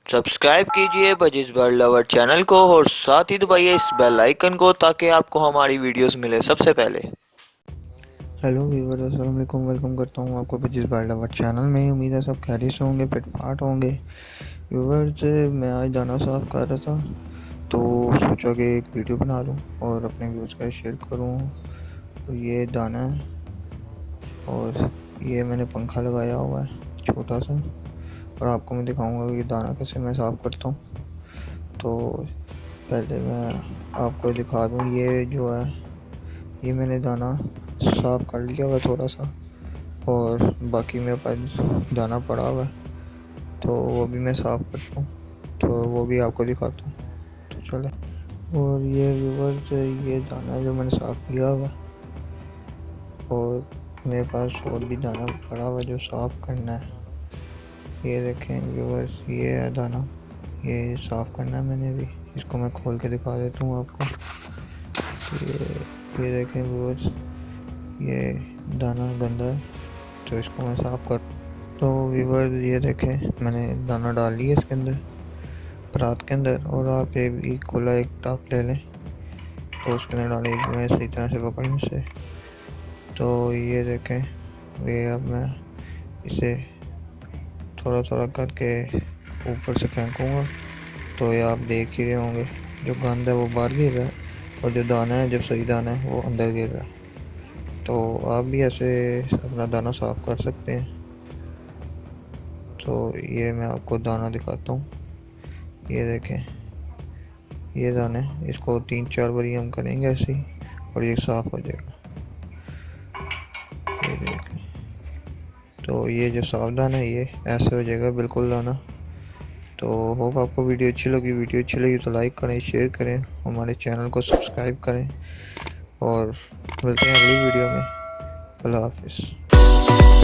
Subscribe कीजिए बजिस bird lover channel को और साथ ही दबाइए इस बेल आइकन को ताकि आपको हमारी वीडियोस मिले सबसे पहले। हेलो व्यूवर, अस्सलाम वालेकुम। वेलकम करता हूँ आपको जिस बार लवर चैनल में। उम्मीद है सब खैरियत से होंगे, फिट फाट होंगे। व्यूवर्स, मैं आज दाना साफ़ कर रहा था तो सोचा कि एक वीडियो बना लूँ और अपने व्यूज़ का शेयर करूँ। तो ये दाना है और ये मैंने पंखा लगाया हुआ है छोटा सा, और आपको मैं दिखाऊंगा कि दाना कैसे मैं साफ़ करता हूँ। तो पहले मैं आपको दिखा दूँ, ये जो है ये मैंने दाना साफ़ कर लिया हुआ थोड़ा सा, और बाकी मेरे पास दाना पड़ा हुआ है तो वो भी मैं साफ़ करता हूँ, तो वो भी आपको दिखाता हूँ। तो चले। और ये व्यूवर्स, ये दाना जो मैंने साफ़ किया हुआ है, और मेरे पास और भी दाना पड़ा हुआ जो साफ़ करना है। ये देखें व्यूवर्स, ये है दाना, ये साफ़ करना है मैंने भी। इसको मैं खोल के दिखा देता हूँ आपको। ये देखें व्यूवर्स, ये दाना गंदा है तो इसको मैं साफ़ कर। तो व्यूवर्स, ये देखें मैंने दाना डाल लिया इसके अंदर, परात के अंदर। और आप ये भी खुला एक टप ले लें तो उसके अंदर डालें जो है सही तरह से पकड़ने से। तो ये देखें, ये अब मैं इसे थोड़ा थोड़ा करके ऊपर से फेंकूँगा तो ये आप देख ही रहे होंगे, जो गंद है वो बाहर गिर रहा है और जो दाना है, जो सही दाना है, वो अंदर गिर रहा है। तो आप भी ऐसे अपना दाना साफ़ कर सकते हैं। तो ये मैं आपको दाना दिखाता हूँ। ये देखें, ये दाने, इसको 3-4 बारी हम करेंगे ऐसे ही और ये साफ़ हो जाएगा। ये देख लें, तो ये जो साफ दाना है ये ऐसे हो जाएगा बिल्कुल दाना। तो होप आपको वीडियो अच्छी लगी तो लाइक करें, शेयर करें, हमारे चैनल को सब्सक्राइब करें, और मिलते हैं अगली वीडियो में। अल्लाह हाफिज़।